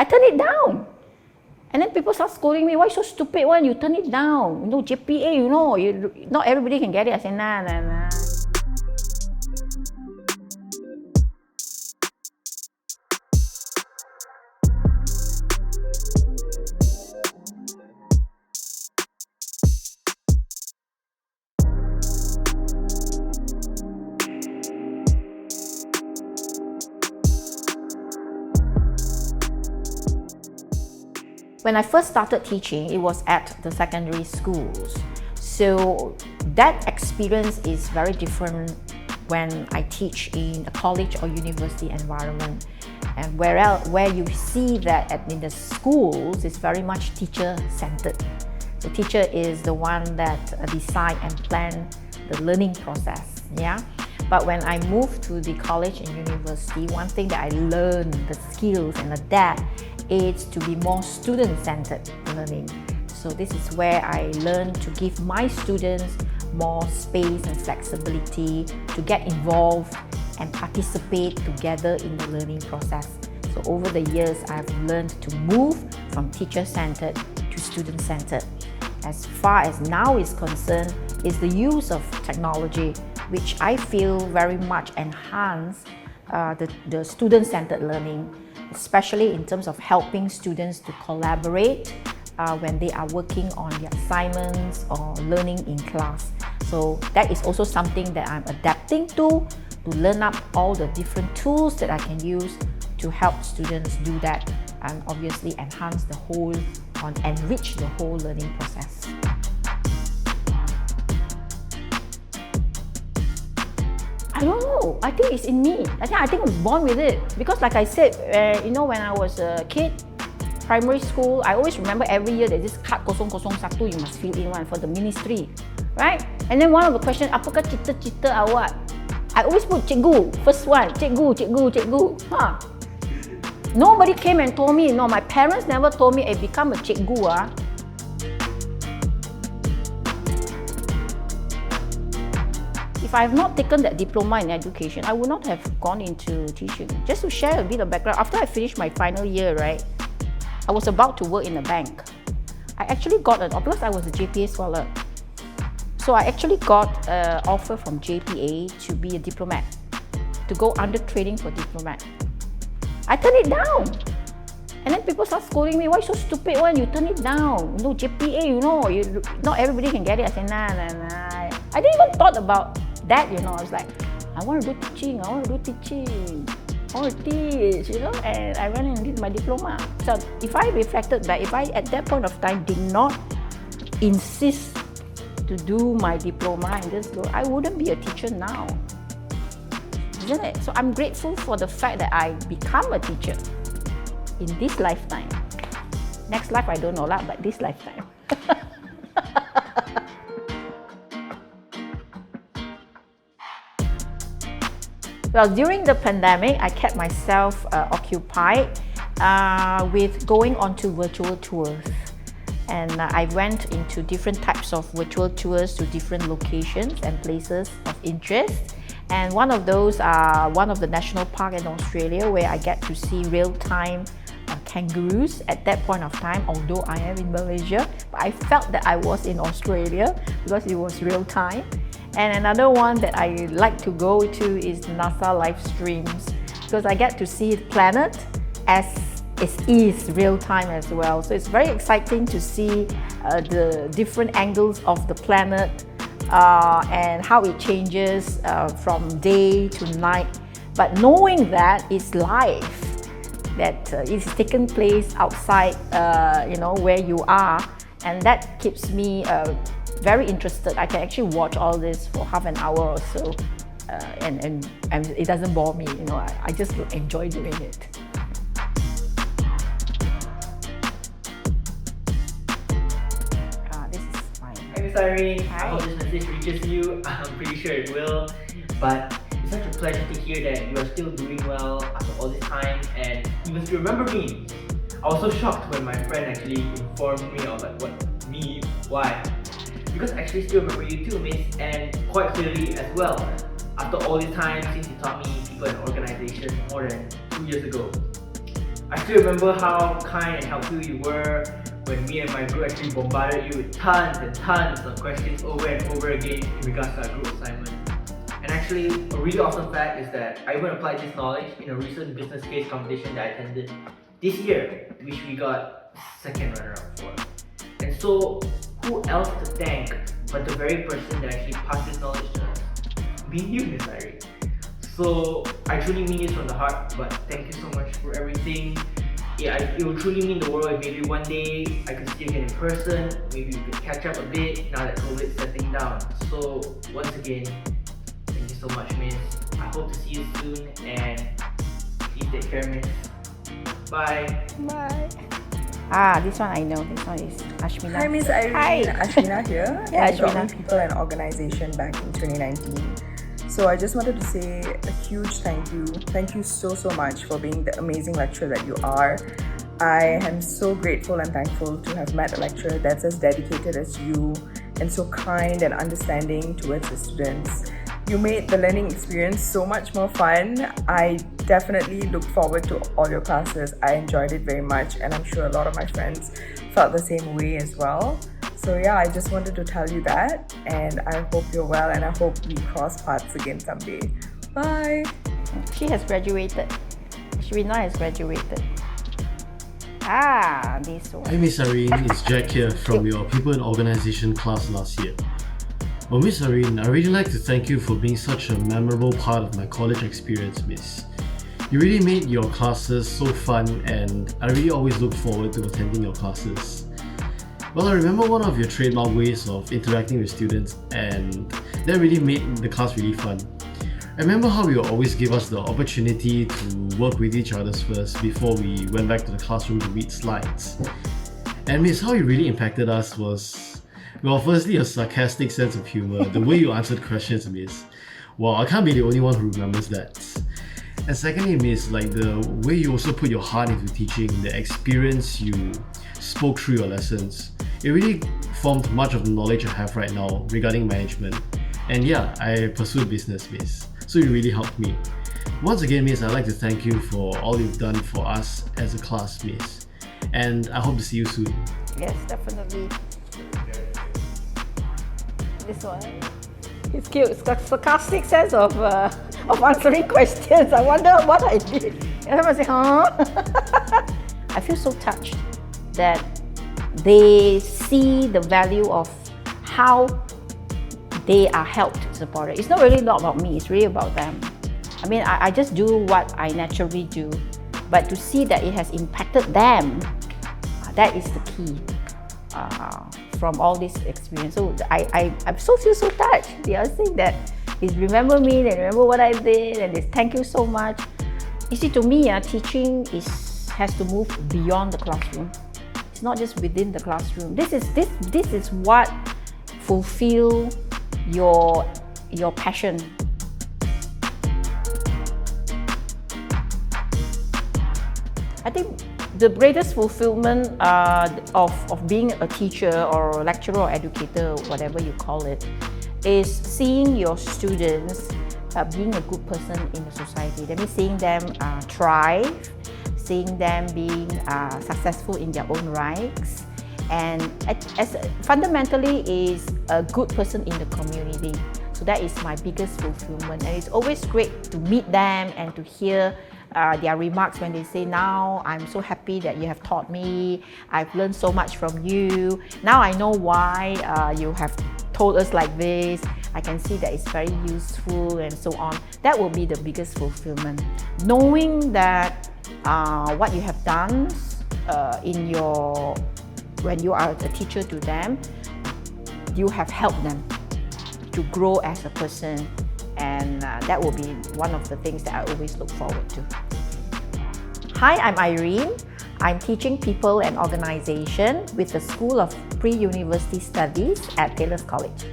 I turn it down. And then people start scolding me, why so stupid one? You turn it down. GPA, not everybody can get it. I say, nah. When I first started teaching, it was at the secondary schools. So that experience is very different when I teach in a college or university environment. And where you see that in the schools, it's very much teacher-centered. The teacher is the one that decide and plan the learning process. Yeah. But when I moved to the college and university, one thing that I learned, the skills and adapt, is to be more student-centered learning. So this is where I learned to give my students more space and flexibility to get involved and participate together in the learning process. So over the years, I've learned to move from teacher-centered to student-centered. As far as now is concerned, is the use of technology, which I feel very much enhance the student-centered learning, especially in terms of helping students to collaborate when they are working on their assignments or learning in class. So that is also something that I'm adapting to learn up all the different tools that I can use to help students do that and obviously enhance the whole, enrich the whole learning process. I don't know. I think it's in me. I think I was born with it. Because like I said, when I was a kid, primary school, I always remember every year there's this card 001 you must fill in one for the ministry, right? And then one of the questions, apakah cita-cita awak? I always put cikgu, first one, cikgu. Nobody came and told me, my parents never told me, become a cikgu. If I have not taken that diploma in education, I would not have gone into teaching. Just to share a bit of background, after I finished my final year, right, I was about to work in a bank. I actually got because I was a JPA scholar. So I actually got an offer from JPA to be a diplomat, to go under training for diplomat. I turned it down. And then people start scolding me, why so stupid one? You turn it down. JPA, not everybody can get it. I said, nah. I didn't even thought about that, I was like, I want to do teaching, I want to teach, and I went and did my diploma. So if I reflected back, if I at that point of time did not insist to do my diploma and just go, I wouldn't be a teacher now, isn't it? So I'm grateful for the fact that I become a teacher in this lifetime. Next life I don't know lah, but this lifetime. Well, during the pandemic, I kept myself occupied with going onto virtual tours. And I went into different types of virtual tours to different locations and places of interest. And one of those are one of the national park in Australia where I get to see real-time kangaroos at that point of time, although I am in Malaysia. But I felt that I was in Australia because it was real-time. And another one that I like to go to is NASA live streams because I get to see the planet as it is real time as well. So it's very exciting to see the different angles of the planet and how it changes from day to night. But knowing that it's live, that it's taken place outside, where you are, and that keeps me very interested. I can actually watch all this for half an hour or so, and it doesn't bore me. I just enjoy doing it. This is fine. Hi, Miss Irene. Hi. I hope this message reaches you. I'm pretty sure it will. But it's such a pleasure to hear that you are still doing well after all this time, and even still remember me. I was so shocked when my friend actually informed me. I was like, what? Me? Why? Because I actually still remember you too, Miss, and quite clearly as well. After all this time since you taught me people and organization more than 2 years ago. I still remember how kind and helpful you were when me and my group actually bombarded you with tons and tons of questions over and over again in regards to our group assignment. And actually, a really awesome fact is that I even applied this knowledge in a recent business case competition that I attended this year, which we got second runner-up for. And so, who else to thank but the very person that actually passed this knowledge to us? Being you, Miss Irene. So, I truly mean this from the heart, but thank you so much for everything. Yeah, it will truly mean the world if maybe one day I could see you again in person, maybe we could catch up a bit now that COVID is settling down. So, once again, thank you so much, Miss. I hope to see you soon, and please take care, Miss. Bye. Bye. This one I know. This one is Ashmina. Hi, Miss Irene. Hi. Ashmina here. Yeah, I joined Ashmina. People and Organization back in 2019. So I just wanted to say a huge thank you. Thank you so much for being the amazing lecturer that you are. I am so grateful and thankful to have met a lecturer that's as dedicated as you and so kind and understanding towards the students. You made the learning experience so much more fun. I definitely look forward to all your classes. I enjoyed it very much, and I'm sure a lot of my friends felt the same way as well. So yeah, I just wanted to tell you that, and I hope you're well, and I hope we cross paths again someday. Bye! She has graduated. Ashmina has graduated. This one. Hi Miss Irene, it's Jack here from your People and Organisation class last year. Well, Miss Irene, I really like to thank you for being such a memorable part of my college experience, Miss. You really made your classes so fun, and I really always look forward to attending your classes. Well, I remember one of your trademark ways of interacting with students, and that really made the class really fun. I remember how you always give us the opportunity to work with each other first before we went back to the classroom to read slides. And Miss, how you really impacted us was, well, firstly, a sarcastic sense of humor, the way you answered questions, Miss. Wow, I can't be the only one who remembers that. And secondly, Miss, like the way you also put your heart into teaching, the experience you spoke through your lessons, it really formed much of the knowledge I have right now regarding management. And yeah, I pursued business, Miss. So you really helped me. Once again, Miss, I'd like to thank you for all you've done for us as a class, Miss. And I hope to see you soon. Yes, definitely. This one. It's cute. It's got sarcastic sense of answering questions. I wonder what I did. And everyone say, huh? I feel so touched that they see the value of how they are helped, supported. It's not really not about me, it's really about them. I mean, I just do what I naturally do, but to see that it has impacted them, that is the key from all this experience. So I feel so touched. They are saying that is remember me, they remember what I did, and they thank you so much. You see, to me, teaching has to move beyond the classroom. It's not just within the classroom. This is what fulfill your passion. I think the greatest fulfillment of being a teacher or lecturer or educator, whatever you call it, is seeing your students being a good person in the society. That means seeing them thrive, seeing them being successful in their own rights, and as fundamentally is a good person in the community. So that is my biggest fulfillment, and it's always great to meet them and to hear their remarks when they say, now I'm so happy that you have taught me, I've learned so much from you, now I know why you have told us like this, I can see that it's very useful and so on. That will be the biggest fulfillment. Knowing that what you have done when you are a teacher to them, you have helped them to grow as a person, and that will be one of the things that I always look forward to. Hi, I'm Irene. I'm teaching People and Organization with the School of Pre-University Studies at Taylor's College.